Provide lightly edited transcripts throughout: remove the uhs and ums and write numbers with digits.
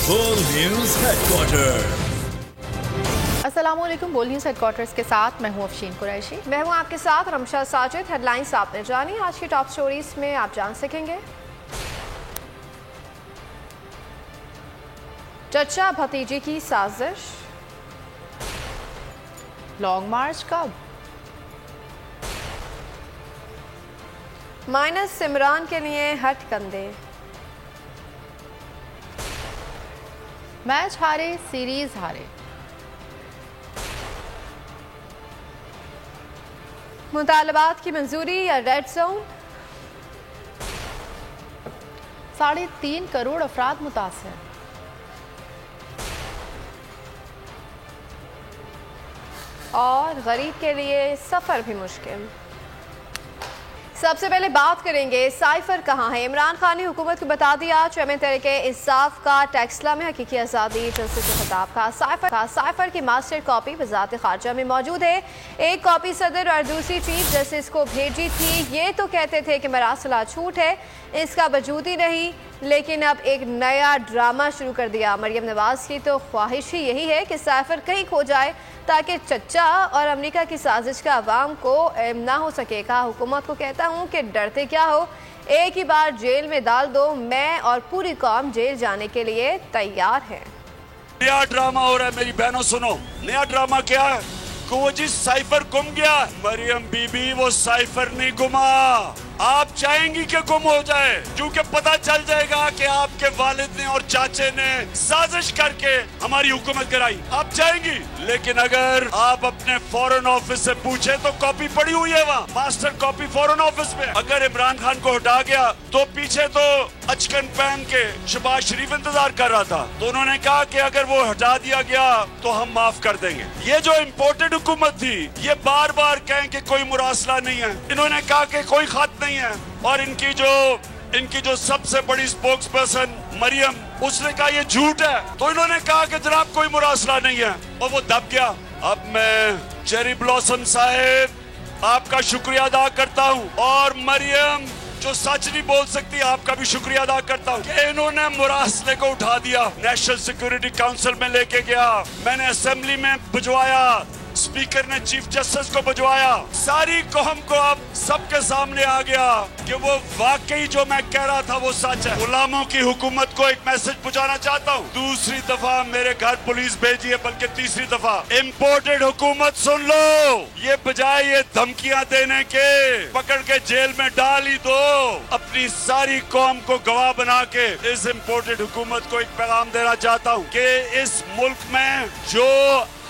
बोल news headquarter. अस्सलामुअलैकुम। बोल न्यूज हेडक्वार्टर्स के साथ मैं हूं अफशीन कुरैशी। मैं हूं आपके साथ रमशा साजिद। हेडलाइंस आपने जानी, आज की टॉप स्टोरीज में आप जान सकेंगे। चचा भतीजी की साजिश, लॉन्ग मार्च कब, माइनस इमरान के लिए हट कंधे, मैच हारे सीरीज हारे, मुतालबात की मंजूरी या रेड जोन, 3.5 करोड़ अफराद मुतासर, और गरीब के लिए सफर भी मुश्किल। सबसे पहले बात करेंगे साइफर कहाँ है। इमरान खान ने हुकूमत को बता दिया, चेयरमैन तहरीके इंसाफ का टेक्सला में हकीकी आज़ादी जलसे से खिताब का। साइफर की मास्टर कॉपी वज़ारत ख़ारजा में मौजूद है। एक कॉपी सदर और दूसरी चीफ जस्टिस को भेजी थी। ये तो कहते थे कि मरासला झूठ है, इसका वजूद ही नहीं, लेकिन अब एक नया ड्रामा शुरू कर दिया। मरियम नवाज की तो ख्वाहिश ही यही है कि साइफर कहीं खो जाए ताकि चचा और अमेरिका की साजिश का अवाम को इल्म ना हो सके। कहा, हुकूमत को कहता हूँ कि डरते क्या हो, एक ही बार जेल में डाल दो, मैं और पूरी कौम जेल जाने के लिए तैयार है। नया ड्रामा हो रहा है मेरी बहनों, सुनो। नया ड्रामा क्या है कि वो जी साइफर गुम गया। मरियम बीबी, वो साइफर नहीं गुमा। आप चाहेंगी कि गुम हो जाए, क्योंकि पता चल जाएगा कि आपके वालिद ने और चाचे ने साजिश करके हमारी हुकूमत कराई। आप चाहेंगी, लेकिन अगर आप अपने फॉरेन ऑफिस से पूछे तो कॉपी पड़ी हुई है वहाँ, मास्टर कॉपी फॉरेन ऑफिस में। अगर इमरान खान को हटा गया तो पीछे तो अचकन पहन के शहबाज शरीफ इंतजार कर रहा था, तो उन्होंने कहा कि अगर वो हटा दिया गया तो हम माफ कर देंगे। ये जो इम्पोर्टेड हुकूमत थी, ये बार बार कहें कि कोई मुरासला नहीं है, इन्होंने कहा कि कोई खत नहीं है, और इनकी जो सबसे बड़ी स्पोक्स पर्सन मरियम, उसने कहा ये झूठ है, तो इन्होंने कहा कि जनाब कोई मुरासला नहीं है, और वो दब गया। अब मैं चेरी ब्लॉसम साहेब आपका शुक्रिया अदा करता हूँ, और मरियम जो सच नहीं बोल सकती, आपका भी शुक्रिया अदा करता हूँ कि इन्होंने मुरासले को उठा दिया। नेशनल सिक्योरिटी काउंसिल में लेके गया, मैंने असेंबली में भिजवाया, स्पीकर ने चीफ जस्टिस को भिजवाया, सारी कौम को अब सबके सामने आ गया कि वो वाकई जो मैं कह रहा था वो सच है। गुलामों की हुकूमत को एक मैसेज पहुंचाना चाहता हूँ। दूसरी दफा मेरे घर पुलिस भेजी है, बल्कि तीसरी दफा। इम्पोर्टेड हुकूमत सुन लो, ये बजाय ये धमकियां देने के पकड़ के जेल में डाल ही दो। अपनी सारी कौम को गवाह बना के इस इम्पोर्टेड हुकूमत को एक पैगाम देना चाहता हूँ कि इस मुल्क में जो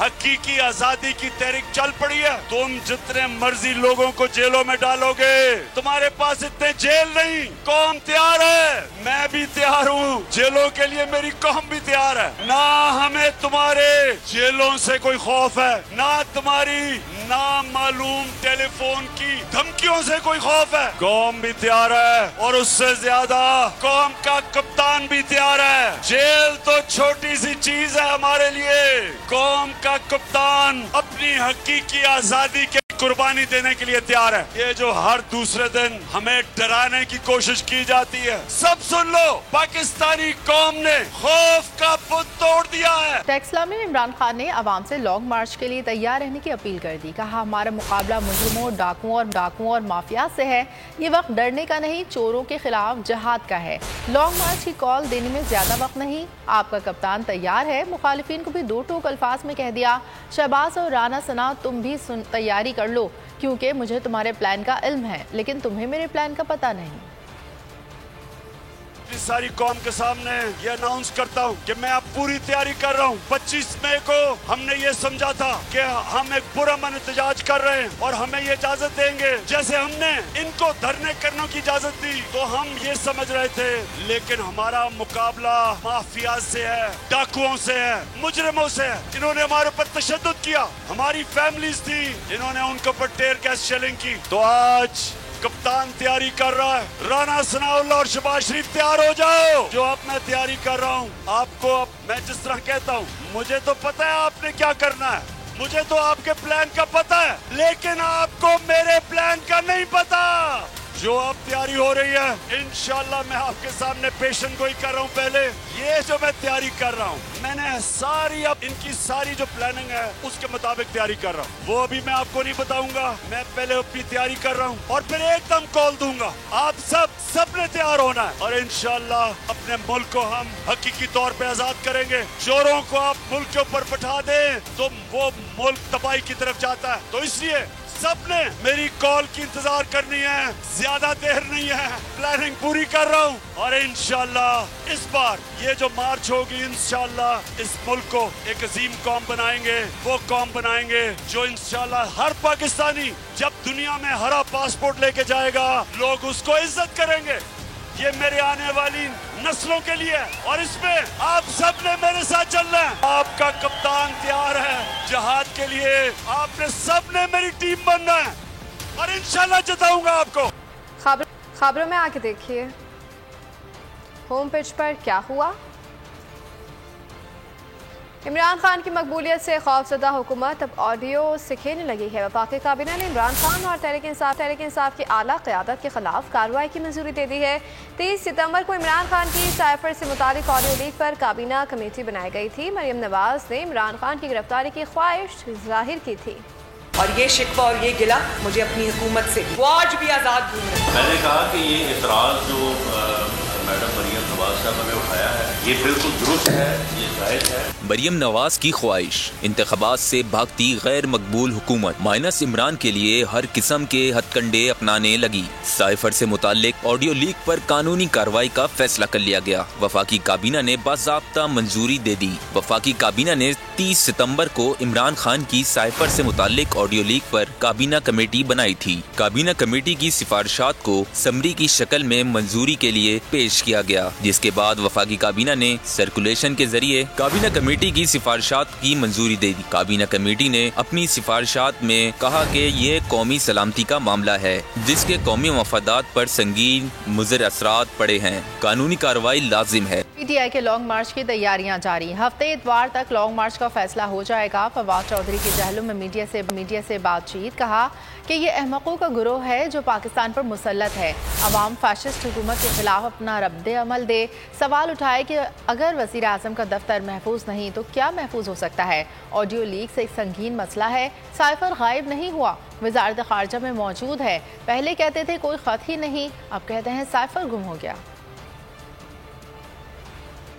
हकीकी आजादी की तहरीक चल पड़ी है, तुम जितने मर्जी लोगों को जेलों में डालोगे, तुम्हारे पास इतने जेल नहीं। कौम तैयार है, मैं भी तैयार हूँ, जेलों के लिए मेरी कौम भी तैयार है। ना हमें तुम्हारे जेलों से कोई खौफ है, ना तुम्हारी नामालूम टेलीफोन की धमकियों से कोई खौफ है। कौम भी तैयार है, और उससे ज्यादा कौम का कप्तान भी तैयार है। जेल तो छोटी सी चीज है हमारे लिए, कौम का कप्तान अपनी हकीकी आजादी के कुर्बानी देने के लिए तैयार है। ये जो हर दूसरे दिन हमें डराने की कोशिश की जाती है, सब सुन लो, पाकिस्तानी कौम ने खौफ का बुत तोड़ दिया है। टेक्सला में इमरान खान ने अवाम से लॉन्ग मार्च के लिए तैयार रहने की अपील कर दी। कहा, हमारा मुकाबला मुजरिमों, डाकुओं और माफिया से है। ये वक्त डरने का नहीं, चोरों के खिलाफ जहाद का है। लॉन्ग मार्च की कॉल देने में ज्यादा वक्त नहीं, आपका कप्तान तैयार है। मुखालिफिन को भी दो टूक अल्फाज में कह दिया, शहबाज और राना सना तुम भी तैयारी कर लो, क्योंकि मुझे तुम्हारे प्लान का इल्म है, लेकिन तुम्हें मेरे प्लान का पता नहीं। इस सारी कौम के सामने ये अनाउंस करता हूँ कि मैं अब पूरी तैयारी कर रहा हूँ। 25 मई को हमने ये समझा था कि हम एक पुरअमन एहतजाज कर रहे हैं और हमें ये इजाजत देंगे, जैसे हमने इनको धरने करने की इजाजत दी तो हम ये समझ रहे थे, लेकिन हमारा मुकाबला माफिया से है, डाकुओं से है, मुजरिमों से है। इन्होंने हमारे ऊपर तशद्दुद किया, हमारी फैमिलीज थी, इन्होंने उनके ऊपर टेयर गैस शेलिंग की। तो आज कप्तान तैयारी कर रहा है, राना सनाउल्लाह और शहबाज शरीफ तैयार हो जाओ। जो अब मैं तैयारी कर रहा हूँ, आपको अब मैं जिस तरह कहता हूँ, मुझे तो पता है आपने क्या करना है, मुझे तो आपके प्लान का पता है, लेकिन आपको मेरे प्लान का नहीं पता। जो अब तैयारी हो रही है इंशाल्लाह मैं आपके सामने पेशन गोई कर रहा हूँ। पहले ये जो मैं तैयारी कर रहा हूँ, मैंने सारी अब इनकी सारी जो प्लानिंग है उसके मुताबिक तैयारी कर रहा हूँ। वो अभी मैं आपको नहीं बताऊंगा, मैं पहले अपनी तैयारी कर रहा हूँ और फिर एकदम कॉल दूंगा। आप सबने तैयार होना है और इंशाल्लाह अपने मुल्क को हम हकीकी तौर पे आजाद करेंगे। चोरों को आप मुल्क के ऊपर बैठा दें तो वो मुल्क तबाही की तरफ जाता है। तो इसलिए सबने मेरी कॉल की इंतजार करनी है, ज्यादा देर नहीं है। प्लानिंग पूरी कर रहा हूँ और इंशाल्लाह इस बार ये जो मार्च होगी इंशाल्लाह इस मुल्क को एक अजीम कौम बनाएंगे। वो कौम बनाएंगे जो इंशाल्लाह हर पाकिस्तानी जब दुनिया में हरा पासपोर्ट लेके जाएगा लोग उसको इज्जत करेंगे। ये मेरे आने वाली नस्लों के लिए और इसमें आप सब ने मेरे साथ चलना है। आपका कप्तान तैयार है जहाज के लिए, आपने सब ने मेरी टीम बनना है और इंशाल्लाह जिताऊंगा आपको। खबरों में आके देखिए होम पिच पर क्या हुआ। इमरान खान की मकबूलियत से खौफजदा हुकूमत अब ऑडियो सिखेने लगी है। वफाकी काबीना ने इमरान खान और तहरीक इंसाफ की आला क़यादत के खिलाफ कार्रवाई की मंजूरी दे दी है। 30 सितंबर को इमरान खान की साइफर से मुतालिक ऑडियो लीक पर काबीना कमेटी बनाई गई थी। मरियम नवाज ने इमरान खान की गिरफ्तारी की ख्वाहिश जाहिर की थी और ये शिकवा और ये गिला मुझे अपनी हुकूमत से वो आज भी आज़ाद घूम रहे हैं। मैंने कहा कि ये इतराज़ जो मैडम मरियम नवाज साहब ने उठाया है ये बिल्कुल दुरुस्त है, ये जायज़ है। मरियम नवाज की ख्वाहिश इंतखाबात से भागती गैर मकबूल हुकूमत माइनस इमरान के लिए हर किस्म के हथकंडे अपनाने लगी। साइफर से मुतालिक ऑडियो लीक पर कानूनी कार्रवाई का फैसला कर लिया गया। वफाकी काबीना ने बाज़ाब्ता मंजूरी दे दी। वफाकी काबीना ने 30 सितंबर को इमरान खान की साइफर से मुतालिक ऑडियो लीक पर काबीना कमेटी बनाई थी। काबीना कमेटी की सिफारिशात को समरी की शक्ल में मंजूरी के लिए पेश किया गया, जिसके बाद वफाकी काबीना ने सर्कुलेशन के जरिए काबीना कमेटी की सिफारिशात की मंजूरी दे दी। काबीना कमेटी ने अपनी सिफारिशात में कहा कि ये कौमी सलामती का मामला है जिसके कौमी मफादात पर संगीन मुज़र असरात पड़े हैं। कानूनी कार्रवाई लाजिम है। PTI के लॉन्ग मार्च की तैयारियां जारी। हफ्ते इतवार तक लॉन्ग मार्च का फैसला हो जाएगा। फवाद चौधरी की जहलुम में मीडिया से बातचीत कहा कि ये अहमकों का गिरोह है जो पाकिस्तान पर मुसल्लत है। अवाम फाशिस्ट हुकूमत के खिलाफ अपना रद्द अमल दे। सवाल उठाए कि अगर वज़ीर आज़म का दफ्तर महफूज नहीं तो क्या महफूज हो सकता है। ऑडियो लीक से एक संगीन मसला है। साइफर गायब नहीं हुआ, वज़ारत ख़ारजा में मौजूद है। पहले कहते थे कोई ख़त ही नहीं, अब कहते हैं साइफर गुम हो गया।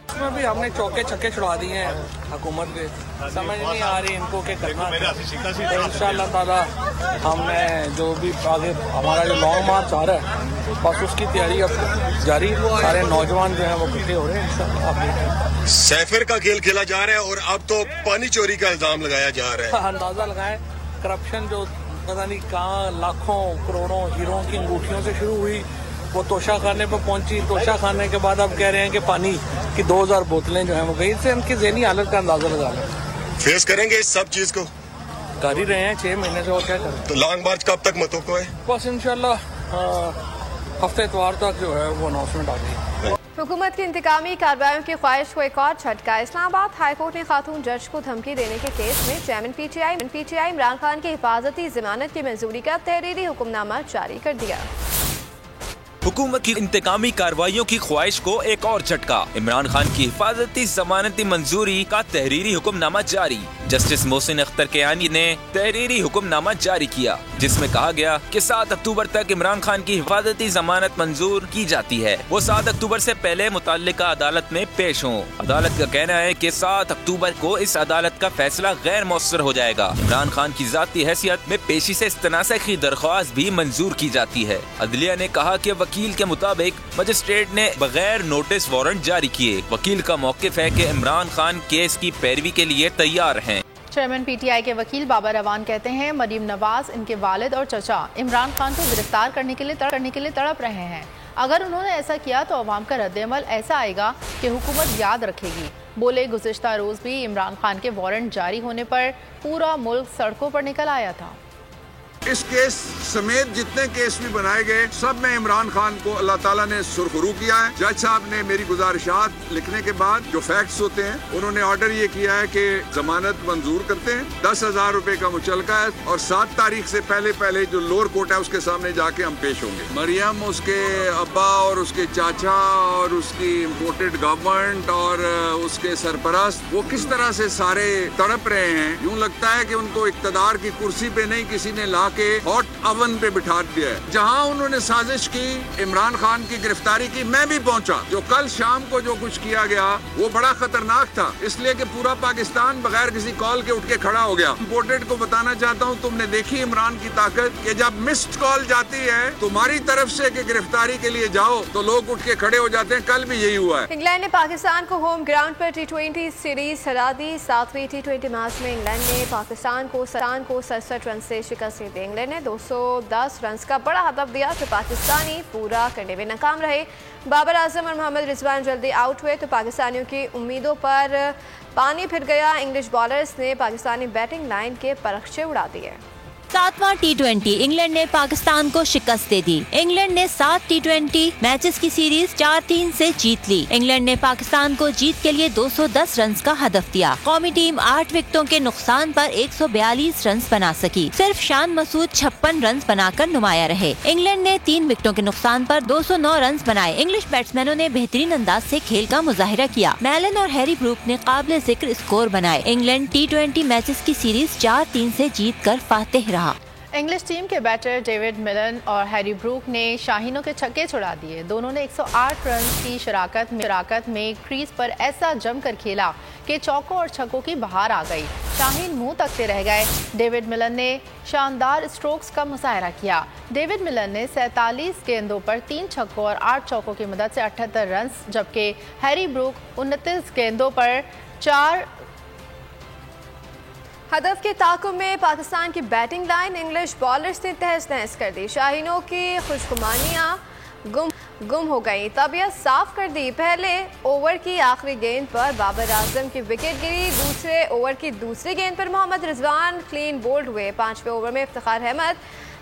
इसमें भी हमने चौके छक्के छुड़ा दिए हैं हुकूमत के, समझ नहीं आ रही इनको क्या करना है। तो इंशाअल्लाह ताला हमने जो भी आगे हमारा जो लॉन्ग मार्च आ रहा है बस उसकी तैयारी अब जारी। सारे नौजवान जो हैं वो इकट्ठे हो रहे हैं इंशाअल्लाह। साइफर का खेल खेला जा रहा है और अब तो पानी चोरी का इल्जाम लगाया जा रहा है। अंदाजा लगाएं करप्शन जो पता नहीं कहाँ लाखों करोड़ों हीरों की अंगूठियों से शुरू हुई वो तोशा खाने पर पहुंची। तोशा खाने के बाद अब कह रहे हैं कि पानी की 2000 बोतलें जो हैं वो गई। इससे उनकी ज़हनी हालत का अंदाजा लगा लें। फेस करेंगे इस सब चीज को, कर ही रहे हैं 6 महीने से, और क्या करें। तो लॉन्ग मार्च कब तक मतों है? बस इंशाल्लाह हफ्ते इतवार तक जो है वो अनाउंसमेंट आ गई। हुकूमत की इंतकामी कार्रवाइयों की ख्वाहिश को एक और झटका। इस्लामाबाद हाईकोर्ट ने खातून जज को धमकी देने के केस में चेयरमैन PTI इमरान खान की हिफाजती जमानत की मंजूरी का तहरीरी हुक्मनामा जारी कर दिया। हुकूमत की इंतकामी कार्रवाइयों की ख्वाहिश को एक और झटका। इमरान खान की हिफाजती जमानती मंजूरी का तहरीरी हुक्मनामा जारी। जस्टिस मोहसिन अख्तर कियानी ने तहरीरी हुक्मनामा जारी किया जिसमें कहा गया कि 7 अक्टूबर तक इमरान खान की हिफाजती जमानत मंजूर की जाती है। वो 7 अक्टूबर से पहले मुतल्लिका अदालत में पेश हों। अदालत का कहना है कि 7 अक्टूबर को इस अदालत का फैसला गैर मौसर हो जाएगा। इमरान खान की जाती हैसियत में पेशी से इस्तनासा की दरख्वास्त भी मंजूर की जाती है। अदलिया ने कहा कि वकील के मुताबिक मजिस्ट्रेट ने बगैर नोटिस वारंट जारी किए। वकील का मौकिफ है कि इमरान खान केस की पैरवी के लिए तैयार हैं। चेयरमैन PTI के वकील बाबर रवान कहते हैं मरीम नवाज इनके वालिद और चचा इमरान खान को गिरफ्तार करने के लिए तड़प रहे हैं। अगर उन्होंने ऐसा किया तो अवाम का रद्द-ए-अमल ऐसा आएगा कि हुकूमत याद रखेगी। बोले गुज़िश्ता रोज भी इमरान खान के वारंट जारी होने पर पूरा मुल्क सड़कों पर निकल आया था। इस केस समेत जितने केस भी बनाए गए सब में इमरान खान को अल्लाह ताला ने सुरखरू किया है। जज साहब ने मेरी गुजारिशात लिखने के बाद जो फैक्ट्स होते हैं उन्होंने ऑर्डर ये किया है कि जमानत मंजूर करते हैं। 10,000 रुपए का मुचलका है और 7 तारीख से पहले जो लोअर कोर्ट है उसके सामने जाके हम पेश होंगे। मरियम, उसके अब्बा और उसके चाचा और उसकी इम्पोर्टेड गवर्नमेंट और उसके सरपरस्त वो किस तरह से सारे तड़प रहे हैं। यूं लगता है कि उनको इक्तदार की कुर्सी पे नहीं किसी ने ला के हॉट अवन पे बिठा दिया है। जहां उन्होंने साजिश की इमरान खान की गिरफ्तारी की, मैं भी पहुंचा। जो कल शाम को जो कुछ किया गया वो बड़ा खतरनाक था, इसलिए कि पूरा पाकिस्तान बगैर किसी कॉल के उठ के खड़ा हो गया। इम्पोर्टेड को बताना चाहता हूं, तुमने देखी इमरान की ताकत कि जब मिस्ड कॉल जाती है तुम्हारी तरफ से कि गिरफ्तारी के लिए जाओ तो लोग उठ के खड़े हो जाते हैं। कल भी यही हुआ है। इंग्लैंड ने पाकिस्तान को होम ग्राउंड पर T20 सीरीज हरा दी। 7वीं T20 मैच में इंग्लैंड ने पाकिस्तान को 67 रन से शिकस्त दी। इंग्लैंड ने 210 रन का बड़ा हदफ दिया तो पाकिस्तानी पूरा करने में नाकाम रहे। बाबर आजम और मोहम्मद रिजवान जल्दी आउट हुए तो पाकिस्तानियों की उम्मीदों पर पानी फिर गया। इंग्लिश बॉलर्स ने पाकिस्तानी बैटिंग लाइन के परखचे उड़ा दिए। 7वां T20 इंग्लैंड ने पाकिस्तान को शिकस्त दे दी। इंग्लैंड ने 7 T20 मैचेस की सीरीज 4-3 से जीत ली। इंग्लैंड ने पाकिस्तान को जीत के लिए 210 रन का हदफ दिया। कौमी टीम 8 विकेटों के नुकसान पर 142 रन बना सकी। सिर्फ शान मसूद 56 रन बनाकर नुमाया रहे। इंग्लैंड ने 3 विकेटों के नुकसान पर 209 रन बनाए। इंग्लिश बैट्समैनों ने बेहतरीन अंदाज से खेल का मुजाहिरा किया। मैलन और हैरी ब्रूक ने काबिल जिक्र स्कोर बनाए। इंग्लैंड T20 मैचेस की सीरीज 4-3 से जीत कर फातेह रहा। इंग्लिश टीम के बैटर डेविड मिलन और हैरी ब्रूक ने शाहीनों के छक्के छुड़ा दिए। दोनों ने 108 रन की शराकत में क्रीज पर ऐसा जमकर खेला कि चौकों और छक्कों की बहार आ गई। शाहीन मुंह तकते रह गए। डेविड मिलन ने शानदार स्ट्रोक्स का मुजाहरा किया। डेविड मिलन ने 47 गेंदों पर 3 छक्कों और 8 चौकों की मदद से 78 रन, जबकि हैरी ब्रूक 29 गेंदों पर 4 हदफ के ताकुब में पाकिस्तान की बैटिंग लाइन इंग्लिश बॉलर्स ने तहस नहस कर दी। शाहीनों की खुशगुमानियां गुम हो गई, तबीयत साफ कर दी। पहले ओवर की आखिरी गेंद पर बाबर आजम की विकेट गिरी। दूसरे ओवर की दूसरी गेंद पर मोहम्मद रिजवान क्लीन बोल्ड हुए। 5वें ओवर में इफ्तिखार अहमद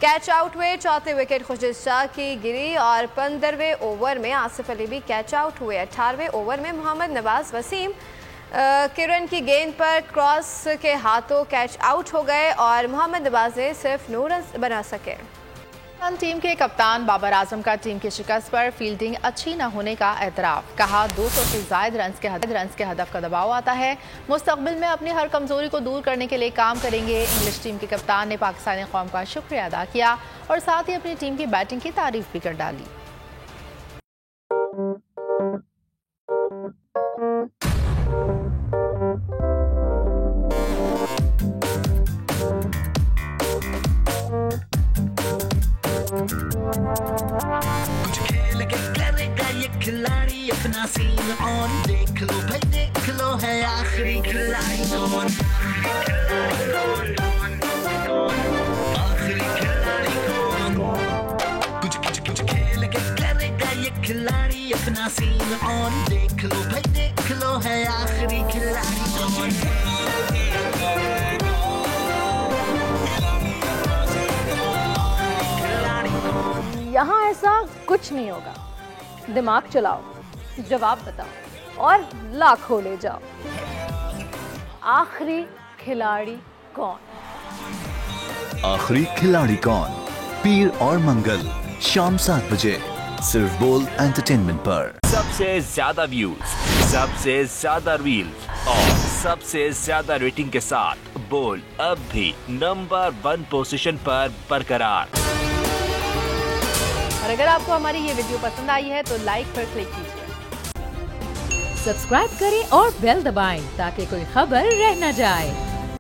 कैच आउट हुए। 4थी विकेट खुर्शीद शाह की गिरी और 15वें ओवर में आसिफ अली भी कैच आउट हुए। 18वें ओवर में मोहम्मद नवाज वसीम किरण की गेंद पर क्रॉस के हाथों कैच आउट हो गए और मोहम्मद नवाज ने सिर्फ 9 रन बना सके। टीम के कप्तान बाबर आजम का टीम की शिकस्त पर फील्डिंग अच्छी न होने का एतराफ़। कहा 200 से ज़ायद रन के हदफ का दबाव आता है। मुस्तकबिल में अपनी हर कमजोरी को दूर करने के लिए काम करेंगे। इंग्लिश टीम के कप्तान ने पाकिस्तानी कौम का शुक्रिया अदा किया और साथ ही अपनी टीम की बैटिंग की तारीफ भी कर डाली। खिलाड़ी अपना सीन ऑन, देख लो भाई देख लो है आखिरी खिलाड़ी कौन, आखिरी खिलाड़ी कौन, कुछ खेल के करेगा ये खिलाड़ी अपना सीन ऑन, देख लो भाई देख लो है आखिरी खिलाड़ी कौन। यहाँ ऐसा कुछ नहीं होगा। दिमाग चलाओ, जवाब बताओ और लाखों ले जाओ। आखिरी खिलाड़ी कौन? आखिरी खिलाड़ी कौन? पीर और मंगल शाम 7 बजे सिर्फ बोल एंटरटेनमेंट पर। सबसे ज्यादा व्यूज, सबसे ज्यादा रील्स और सबसे ज्यादा रेटिंग के साथ बोल अब भी नंबर 1 पोजीशन पर बरकरार। और अगर आपको हमारी ये वीडियो पसंद आई है तो लाइक पर क्लिक कीजिए। सब्सक्राइब करें और बेल दबाएं ताकि कोई खबर रह न जाए।